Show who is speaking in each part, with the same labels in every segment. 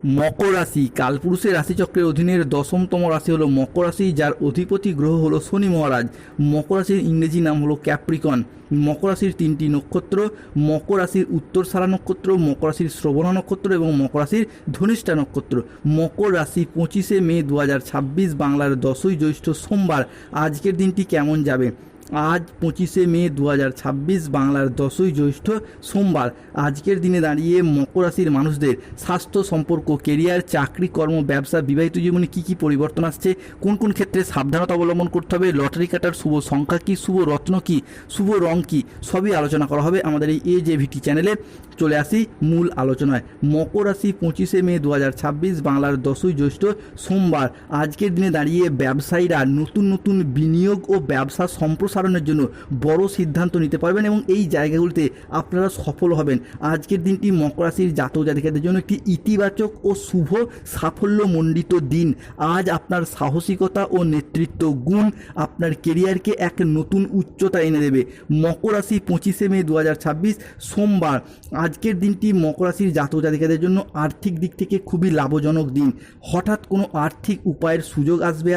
Speaker 1: মকর রাশি কালপুরুষের রাশিচক্রের অধীনের 10তম রাশি হলো মকর রাশি, যার অধিপতি গ্রহ হলো শনি মহারাজ। মকর রাশির ইংরেজি নাম হলো ক্যাপ্রিকন। মকর রাশির 3টি নক্ষত্র: মকর রাশির উত্তরসারা নক্ষত্র, মকর রাশির শ্রবণা নক্ষত্র এবং মকর রাশির ধনিষ্ঠা নক্ষত্র। মকর রাশি 25শে মে 2026 বাংলার 10ই জ্যৈষ্ঠ সোমবার। আজকের দিনটি কেমন যাবে? আজ 25শে মে 2026 বাংলার 10ই জ্যৈষ্ঠ সোমবার। আজকের দিনে দাঁড়িয়ে মকর রাশির মানুষদের স্বাস্থ্য, সম্পর্ক, কেরিয়ার, চাকরি, কর্ম, ব্যবসা, বিবাহিত জীবনে কী কী পরিবর্তন আসছে, কোন কোন ক্ষেত্রে সাবধানতা অবলম্বন করতে হবে, লটারি কাটার শুভ সংখ্যা কী, শুভ রত্ন কী, শুভ রং কী, সবই আলোচনা করা হবে আমাদের এই AJVT চ্যানেলে। চলে আসি মূল আলোচনায়। মকর রাশি 25শে মে 2026 বাংলার 10ই জ্যৈষ্ঠ সোমবার। আজকের দিনে দাঁড়িয়ে ব্যবসায়ীরা নতুন নতুন বিনিয়োগ ও ব্যবসা সম্প্রসারণের জন্য বড় সিদ্ধান্ত নিতে পারবেন এবং এই জায়গাগুলিতে আপনারা সফল হবেন। আজকের দিনটি মকর রাশির জাতক জাতিকাদের জন্য একটি ইতিবাচক ও শুভ সাফল্যমণ্ডিত দিন। আজ আপনার সাহসিকতা ও নেতৃত্ব গুণ আপনার কেরিয়ারকে এক নতুন উচ্চতা এনে দেবে। মকর রাশি 25শে মে 2026 সোমবার। আজকের দিনটি মকর রাশির জাতক জাতিকাদের জন্য আর্থিক দিক থেকে খুবই লাভজনক দিন। হঠাৎ কোনো আর্থিক উপায়ের সুযোগ আসবে।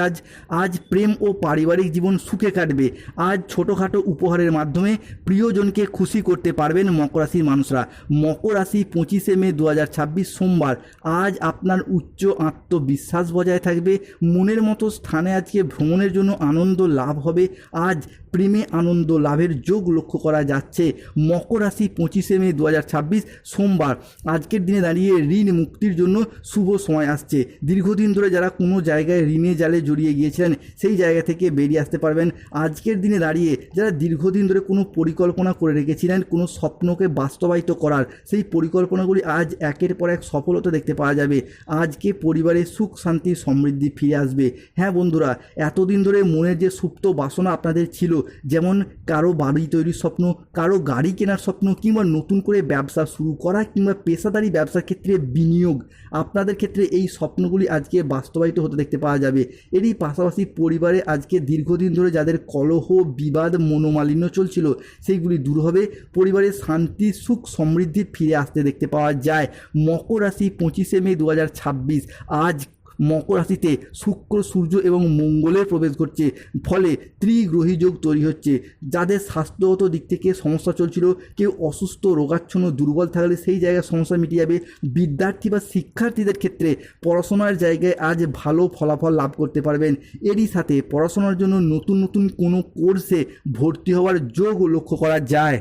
Speaker 1: আজ প্রেম ও পারিবারিক জীবন সুখে কাটবে। আজ ছোটোখাটো উপহারের মাধ্যমে প্রিয়জনকে খুশি করতে পারবেন মকর রাশির মানুষরা। মকর রাশি 25শে মে 2026 সোমবার। আজ আপনার উচ্চ আত্মবিশ্বাস বজায় থাকবে। মনের মতো স্থানে আজকে ভ্রমণের জন্য আনন্দ লাভ হবে। আজ প্রেমে আনন্দ লাভের যোগ লক্ষ্য করা যাচ্ছে। মকর রাশি 25শে মে 2026 সোমবার। আজকের দিনে দাঁড়িয়ে ঋণ মুক্তির জন্য শুভ সময় আসছে। দীর্ঘদিন ধরে যারা কোনো জায়গায় ঋণে জালে জড়িয়ে গিয়েছিলেন সেই জায়গা থেকে বেরিয়ে আসতে পারবেন। আজকের দিনে দাঁড়িয়ে যারা দীর্ঘদিন ধরে কোনো পরিকল্পনা করে রেখেছিলেন কোনো স্বপ্নকে বাস্তবায়িত করার, সেই পরিকল্পনাগুলি আজ একের পর এক সফলতা দেখতে পাওয়া যাবে। আজকে পরিবারে সুখ, শান্তি, সমৃদ্ধি ফিরে আসবে। হ্যাঁ বন্ধুরা, এতদিন ধরে মনের যে সুপ্ত বাসনা আপনাদের ছিল, যেমন কারো বাড়ি তৈরির স্বপ্ন, কারো গাড়ি কেনার স্বপ্ন, কিংবা নতুন করে ব্যবসা শুরু করা, কিংবা পেশাদারি ব্যবসার ক্ষেত্রে বিনিয়োগ, আপনাদের ক্ষেত্রে এই স্বপ্নগুলি আজকে বাস্তবায়িত হতে দেখতে পাওয়া যাবে। এরই পাশাপাশি পরিবারে আজকে দীর্ঘদিন ধরে যাদের কলহ, বিবাদ, মনোমালিন্য চলছিল সেইগুলি দূর হবে। পরিবারে শান্তি, সুখ, সমৃদ্ধি ফিরে আসতে দেখতে পাওয়া যায়। মকর রাশি 25শে মে 2026। আজ মকর রাশিতে শুক্র, সূর্য এবং মঙ্গলের প্রবেশ ঘটছে, ফলে ত্রিগ্রহী যোগ তৈরি হচ্ছে। যাদের স্বাস্থ্যগত দিক থেকে সমস্যা চলছিল, কেউ অসুস্থ, রোগাচ্ছন্ন, দুর্বল থাকলে সেই জায়গায় সমস্যা মিটে যাবে। বিদ্যার্থী বা শিক্ষার্থীদের ক্ষেত্রে পড়াশোনার জায়গায় আজ ভালো ফলাফল লাভ করতে পারবেন। এরই সাথে পড়াশোনার জন্য নতুন নতুন কোনো কোর্সে ভর্তি হওয়ার যোগ লক্ষ্য করা যায়।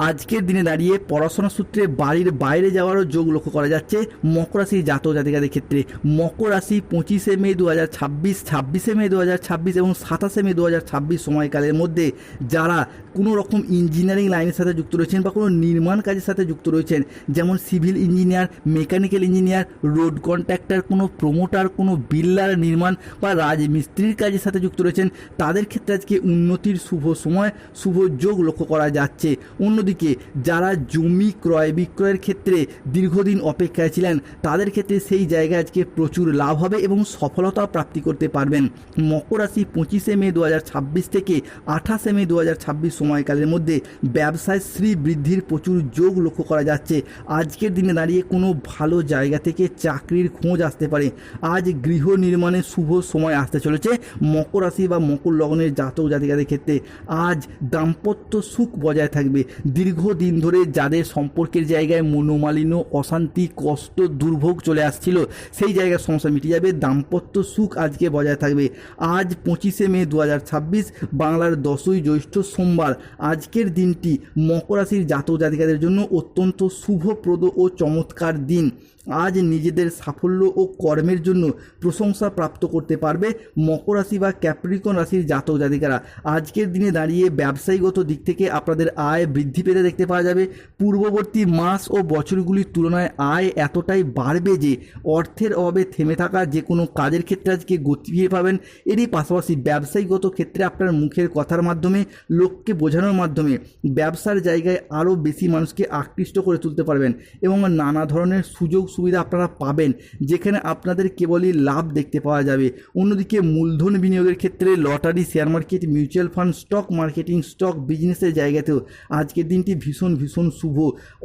Speaker 1: আজকের দিনে দাঁড়িয়ে পড়াশোনা সূত্রে বাড়ির বাইরে যাওয়ারও যোগ লক্ষ্য করা যাচ্ছে মকর রাশির জাতক জাতিকাদের ক্ষেত্রে। মকর রাশি 25শে মে 2026, 26শে মে 2026 এবং 27শে মে 2026 সময়কালের মধ্যে যারা কোনো রকম ইঞ্জিনিয়ারিং লাইনের সাথে যুক্ত রয়েছেন বা কোনো নির্মাণ কাজের সাথে যুক্ত রয়েছেন, যেমন civil engineer, mechanical engineer, road contractor, কোনো প্রমোটার, কোনো বিল্ডার, নির্মাণ বা রাজমিস্ত্রির কাজের সাথে যুক্ত রয়েছেন, তাদের ক্ষেত্রে আজকে উন্নতির শুভ সময়, শুভ যোগ লক্ষ্য করা যাচ্ছে। অন্যদিকে যারা জমি ক্রয় বিক্রয়ের ক্ষেত্রে দীর্ঘদিন অপেক্ষায় ছিলেন, তাদের ক্ষেত্রে সেই জায়গায় আজকে প্রচুর লাভ হবে এবং সফলতা প্রাপ্তি করতে পারবেন। মকর রাশি 25শে মে 2026 থেকে 28শে মে 2026 সময়কালের মধ্যে ব্যবসায় শ্রী বৃদ্ধির প্রচুর যোগ লক্ষ্য করা যাচ্ছে। আজকের দিনে দাঁড়িয়ে কোনো ভালো জায়গা থেকে চাকরির খোঁজ আসতে পারে। আজ গৃহ নির্মাণের শুভ সময় আসতে চলেছে মকর রাশি বা মকর লগ্নের জাতক জাতিকাদের ক্ষেত্রে। আজ দাম্পত্য সুখ বজায় থাকবে। দীর্ঘদিন ধরে যাদের সম্পর্কের জায়গায় মনোমালিন্য, অশান্তি, কষ্ট, দুর্ভোগ চলে আসছিল, সেই জায়গার সমস্যা মিটে যাবে। দাম্পত্য সুখ আজকে বজায় থাকবে। আজ 25শে মে 2026 বাংলার 10ই জ্যৈষ্ঠ সোমবার। আজকের দিনটি মকর রাশির জাতক জাতিকাদের জন্য অত্যন্ত শুভপ্রদ ও চমৎকার দিন। আজ নিজেদের সাফল্য ও কর্মের জন্য প্রশংসা প্রাপ্ত করতে পারবে মকর রাশি বা ক্যাপ্রিকন রাশির জাতক জাতিকারা। আজকের দিনে দাঁড়িয়ে ব্যবসায়িকগত দিক থেকে আপনাদের আয় বৃদ্ধি পেতে দেখতে পাওয়া যাবে। পূর্ববর্তী মাস ও বছরগুলির তুলনায় আয় এতটাই বাড়বে যে অর্থের অভাবে থেমে থাকা যে কোনো কাজের ক্ষেত্রে আজকে গতি ফিরে পাবেন। এরই পাশাপাশি ব্যবসায়িকগত ক্ষেত্রে আপনার মুখের কথার মাধ্যমে, লোককে বোঝানোর মাধ্যমে ব্যবসার জায়গায় আরও বেশি মানুষকে আকৃষ্ট করে তুলতে পারবেন এবং নানা ধরনের সুযোগ সুবিধা আপনারা পাবেন, যেখানে আপনাদের কেবলই লাভ দেখতে পাওয়া যাবে। অন্যদিকে মূলধন বিনিয়োগের ক্ষেত্রে lottery, share market, mutual fund, stock marketing, stock বিজনেসের জায়গাতেও আজকের দিনটি ভীষণ ভীষণ শুভ।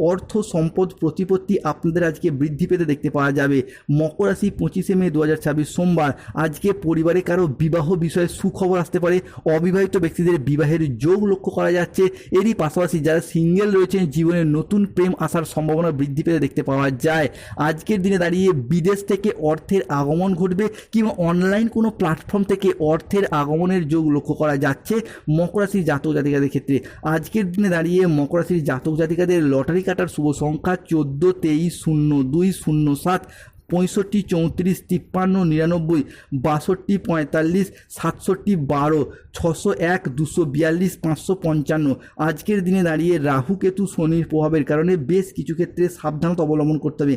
Speaker 1: অর্থ সম্পদ প্রতিপত্তি আপনাদের আজকে বৃদ্ধি পেতে দেখতে পাওয়া যাবে। মকর রাশি 25শে মে 2026 সোমবার, আজকে পরিবারে কারো বিবাহ বিষয়ে সুখবর আসতে পারে। অবিবাহিত ব্যক্তিদের বিবাহের যোগ লক্ষ্য করা যাচ্ছে। এরই পাশাপাশি যারা সিঙ্গেল রয়েছেন জীবনে নতুন প্রেম আসার সম্ভাবনা বৃদ্ধি পেতে দেখতে পাওয়া যায়। আজকের দিনে দাঁড়িয়ে বিদেশ থেকে অর্থের আগমন ঘটবে কিংবা অনলাইন কোনো প্ল্যাটফর্ম থেকে অর্থের আগমনের যোগ লক্ষ্য করা যাচ্ছে মকর রাশির জাতক জাতিকাদের ক্ষেত্রে। আজকের দিনে দাঁড়িয়ে মকর রাশির জাতক জাতিকাদের লটারি কাটার শুভ সংখ্যা 14, 23, 02, 07, 65, 34, 53, 99, 62, 45, 67, 12, 601, 242, 555। আজকের দিনে দাঁড়িয়ে রাহু কেতু শনির প্রভাবের কারণে বেশ কিছু ক্ষেত্রে সাবধানতা অবলম্বন করতে হবে।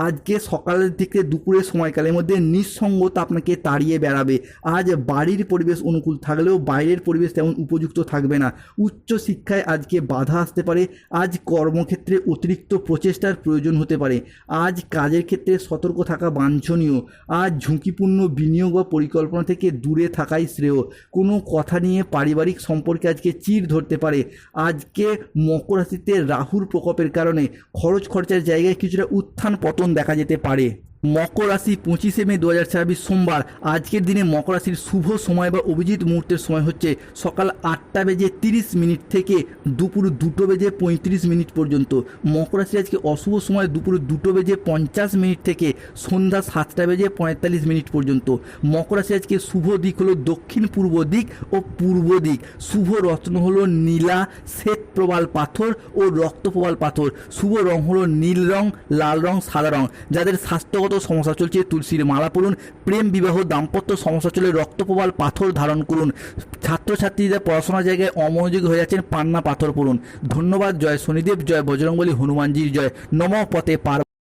Speaker 1: আজকে সকালের থেকে দুপুরের সময়কালের মধ্যে নিঃসঙ্গতা আপনাকে তাড়িয়ে বেড়াবে। আজ বাড়ির পরিবেশ অনুকূল থাকলেও বাইরের পরিবেশ তেমন উপযুক্ত থাকবে না। উচ্চ শিক্ষায় আজকে বাধা আসতে পারে। আজ কর্মক্ষেত্রে অতিরিক্ত প্রচেষ্টার প্রয়োজন হতে পারে। আজ কাজের ক্ষেত্রে সতর্ক থাকা বাঞ্ছনীয়। আজ ঝুঁকিপূর্ণ বিনিয়োগ বা পরিকল্পনা থেকে দূরে থাকাই শ্রেয়। কোনো কথা নিয়ে পারিবারিক সম্পর্কে আজকে চিড় ধরতে পারে। আজকে মকর রাশিতে রাহুর প্রকোপের কারণে খরচ খরচার জায়গায় কিছুটা উত্থান পতন দেখা যেতে পারে। মকর রাশি 25শে মে 2026 সোমবার, আজকের দিনে মকর রাশির শুভ সময় বা অভিজিৎ মুহূর্তের সময় হচ্ছে সকাল 8:30 থেকে দুপুর 2:35 পর্যন্ত। মকর রাশির আজকে অশুভ সময় দুপুর 2:50 থেকে সন্ধ্যা 7:45 পর্যন্ত। মকর রাশি আজকে শুভ দিক হলো দক্ষিণ পূর্ব দিক ও পূর্ব দিক। শুভ রত্ন হলো নীলা, শ্বেত প্রবাল পাথর ও রক্ত প্রবাল পাথর। শুভ রং হলো নীল রং, লাল রং, সাদা রং। যাদের স্বাস্থ্যগত সমস্যা চলছে তুলসীর মালা পড়ুন। প্রেম বিবাহ দাম্পত্য সমস্যা চলে রক্তপ্রবাল পাথর ধারণ করুন। ছাত্রছাত্রীরা পড়াশোনার জায়গায় অমনোযোগী হয়ে যাচ্ছেন, পান্না পাথর পড়ুন। ধন্যবাদ। জয় শনিদেব, জয় বজরংবলী, হনুমানজির জয়। নমঃ পতে পার।